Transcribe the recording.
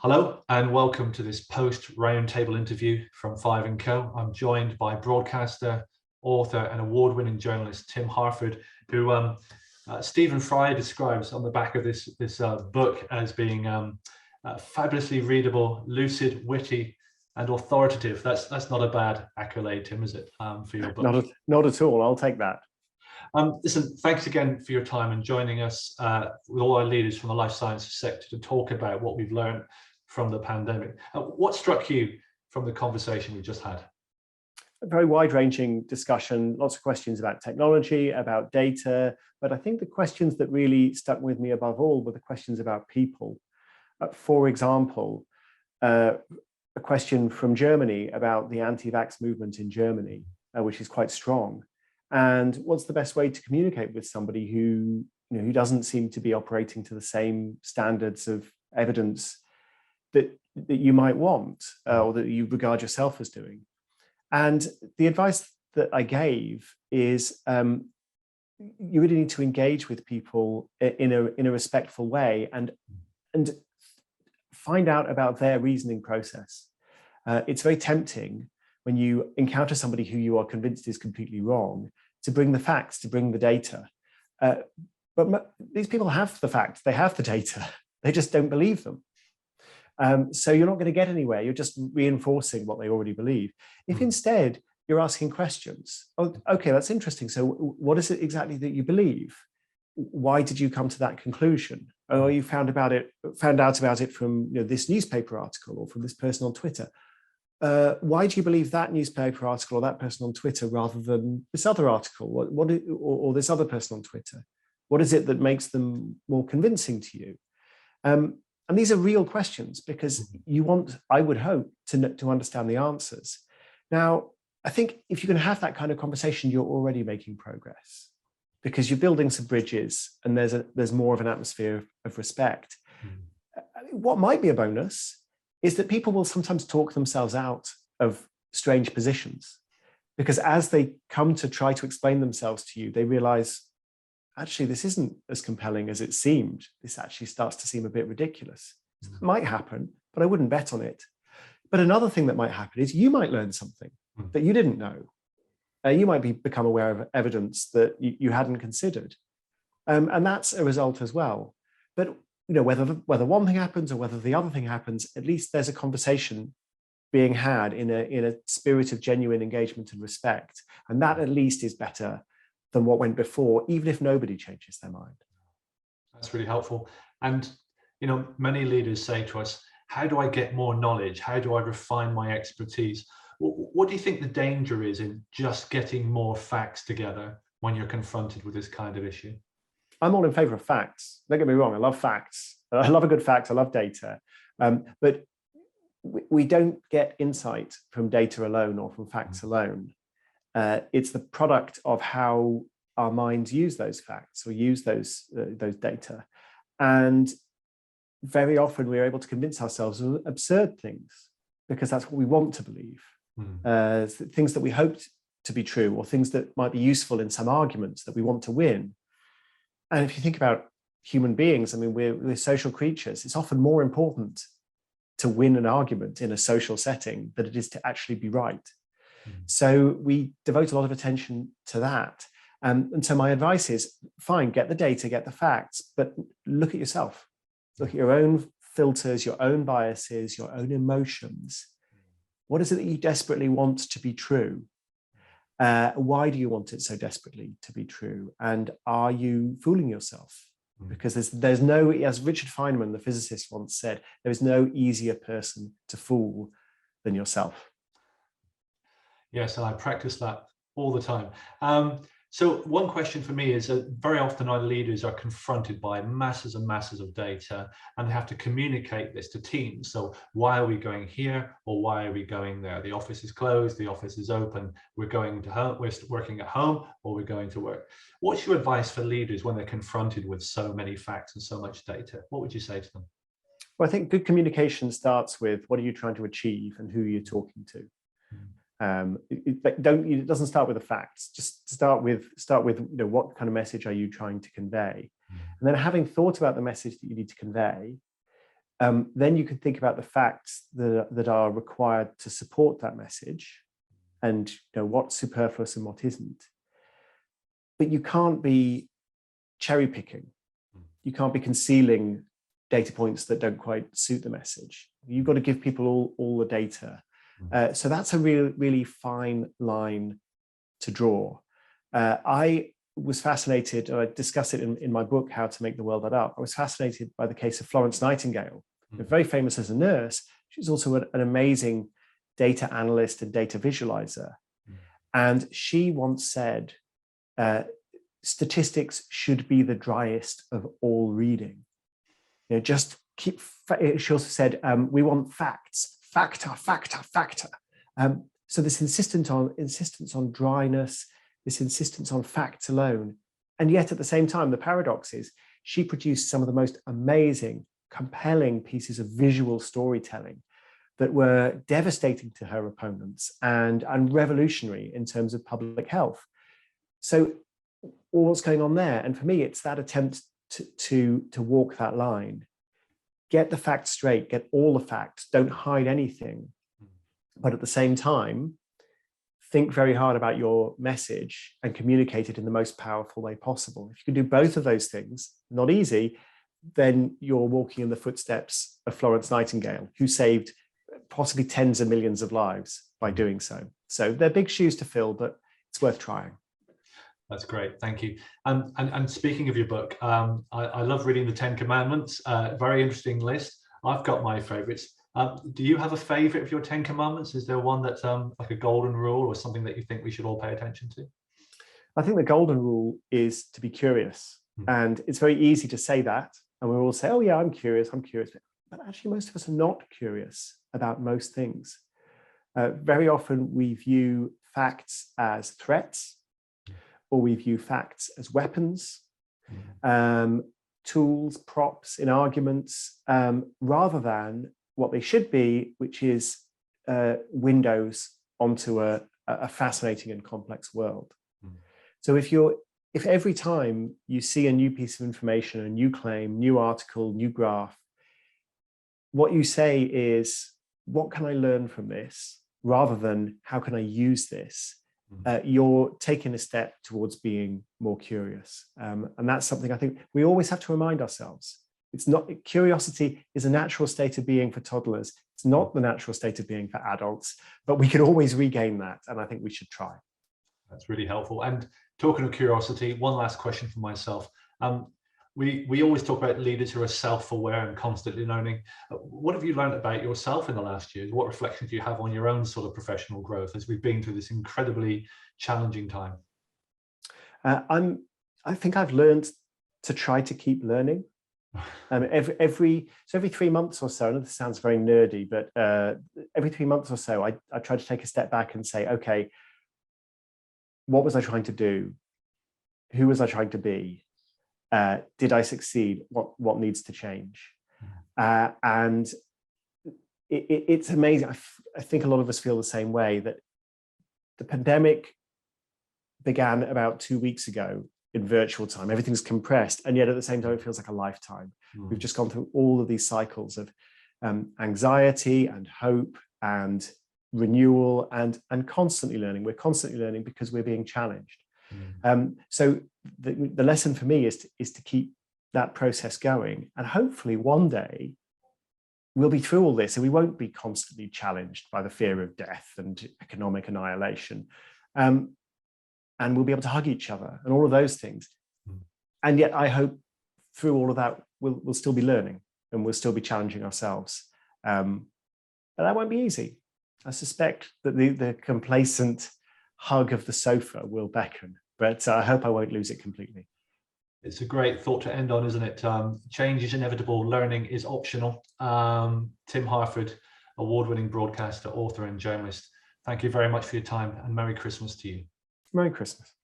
Hello and welcome to this post roundtable interview from Five&Co. I'm joined by broadcaster, author and award-winning journalist Tim Harford, who Stephen Fry describes on the back of this book as being fabulously readable, lucid, witty and authoritative. That's not a bad accolade, Tim, is it, for your book? Not at all. I'll take that. Listen, thanks again for your time and joining us with all our leaders from the life sciences sector to talk about what we've learned from the pandemic. What struck you from the conversation we just had? A very wide-ranging discussion, lots of questions about technology, about data, but I think the questions that really stuck with me above all were the questions about people. For example, a question from Germany about the anti-vax movement in Germany, which is quite strong. And what's the best way to communicate with somebody who doesn't seem to be operating to the same standards of evidence that you might want or that you regard yourself as doing? And the advice that I gave is you really need to engage with people in a respectful way and find out about their reasoning process. It's very tempting when you encounter somebody who you are convinced is completely wrong to bring the facts, to bring the data. But these people have the facts, they have the data, they just don't believe them. So you're not going to get anywhere. You're just reinforcing what they already believe. If instead you're asking questions, oh, okay, that's interesting. So what is it exactly that you believe? Why did you come to that conclusion? Oh, you found out about it from this newspaper article or from this person on Twitter. Why do you believe that newspaper article or that person on Twitter rather than this other article or this other person on Twitter? What is it that makes them more convincing to you? And these are real questions because I would hope, to understand the answers. Now, I think if you can have that kind of conversation, you're already making progress because you're building some bridges and there's more of an atmosphere of respect. What might be a bonus is that people will sometimes talk themselves out of strange positions because as they come to try to explain themselves to you, they realize, actually, this isn't as compelling as it seemed. This actually starts to seem a bit ridiculous. It might happen, but I wouldn't bet on it. But another thing that might happen is you might learn something that you didn't know. You might become aware of evidence that you hadn't considered. And that's a result as well. But whether one thing happens or whether the other thing happens, at least there's a conversation being had in a spirit of genuine engagement and respect. And that at least is better than what went before, even if nobody changes their mind. That's really helpful. And many leaders say to us, how do I get more knowledge? How do I refine my expertise? What do you think the danger is in just getting more facts together when you're confronted with this kind of issue? I'm all in favor of facts. Don't get me wrong, I love facts. I love a good fact, I love data. But we don't get insight from data alone or from facts alone. It's the product of how our minds use those facts or use those data. And very often we're able to convince ourselves of absurd things because that's what we want to believe. Things that we hoped to be true or things that might be useful in some arguments that we want to win. And if you think about human beings, I mean, we're social creatures. It's often more important to win an argument in a social setting than it is to actually be right. So we devote a lot of attention to that. And so my advice is, fine, get the data, get the facts, but look at yourself. Look at your own filters, your own biases, your own emotions. What is it that you desperately want to be true? Why do you want it so desperately to be true? And are you fooling yourself? Because there's no, as Richard Feynman, the physicist, once said, there is no easier person to fool than yourself. Yes, and I practice that all the time. So one question for me is that very often our leaders are confronted by masses and masses of data and they have to communicate this to teams. So why are we going here or why are we going there? The office is closed, the office is open, we're going to home, we're working at home or we're going to work. What's your advice for leaders when they're confronted with so many facts and so much data? What would you say to them? Well, I think good communication starts with what are you trying to achieve and who you're talking to. It doesn't start with the facts. Just start with what kind of message are you trying to convey, and then having thought about the message that you need to convey, then you can think about the facts that are required to support that message, and what's superfluous and what isn't. But you can't be cherry picking. You can't be concealing data points that don't quite suit the message. You've got to give people all the data. So that's a really fine line to draw. I was fascinated, I discuss it in my book, How to Make the World Add Up. I was fascinated by the case of Florence Nightingale, very famous as a nurse. She's also an amazing data analyst and data visualizer. And she once said, statistics should be the driest of all reading. Just keep, she also said, we want facts, facta. So this insistence on dryness, this insistence on facts alone. And yet at the same time, the paradox is she produced some of the most amazing, compelling pieces of visual storytelling that were devastating to her opponents and revolutionary in terms of public health. So all what's going on there, and for me, it's that attempt to walk that line. Get the facts straight, get all the facts, don't hide anything. But at the same time, think very hard about your message and communicate it in the most powerful way possible. If you can do both of those things, not easy, then you're walking in the footsteps of Florence Nightingale, who saved possibly tens of millions of lives by doing so. So they're big shoes to fill, but it's worth trying. That's great, thank you. And speaking of your book, I love reading the 10 Commandments, very interesting list. I've got my favorites. Do you have a favorite of your 10 Commandments? Is there one that's like a golden rule or something that you think we should all pay attention to? I think the golden rule is to be curious. And it's very easy to say that. And we all say, oh yeah, I'm curious. But actually most of us are not curious about most things. Very often we view facts as threats, or we view facts as weapons, tools, props in arguments, rather than what they should be, which is windows onto a fascinating and complex world. So if every time you see a new piece of information, a new claim, new article, new graph, what you say is, what can I learn from this, rather than how can I use this? You're taking a step towards being more curious. And that's something I think we always have to remind ourselves. It's not, curiosity is a natural state of being for toddlers. It's not the natural state of being for adults, but we can always regain that. And I think we should try. That's really helpful. And talking of curiosity, one last question for myself. We always talk about leaders who are self-aware and constantly learning. What have you learned about yourself in the last years? What reflections do you have on your own sort of professional growth as we've been through this incredibly challenging time? I think I've learned to try to keep learning. Every 3 months or so, I know this sounds very nerdy, but every 3 months or so, I try to take a step back and say, okay, what was I trying to do? Who was I trying to be? Did I succeed? What needs to change? And it's amazing. I think a lot of us feel the same way, that the pandemic began about 2 weeks ago in virtual time. Everything's compressed, and yet at the same time, it feels like a lifetime. We've just gone through all of these cycles of anxiety and hope and renewal and constantly learning. We're constantly learning because we're being challenged. So the lesson for me is to keep that process going, and hopefully one day we'll be through all this and we won't be constantly challenged by the fear of death and economic annihilation, and we'll be able to hug each other and all of those things. And yet I hope through all of that we'll still be learning and we'll still be challenging ourselves, but that won't be easy. I suspect that the complacent hug of the sofa will beckon, but I hope I won't lose it completely. It's a great thought to end on, isn't it? Change is inevitable, learning is optional. Tim Harford, award-winning broadcaster, author and journalist, thank you very much for your time, and Merry Christmas to you. Merry Christmas.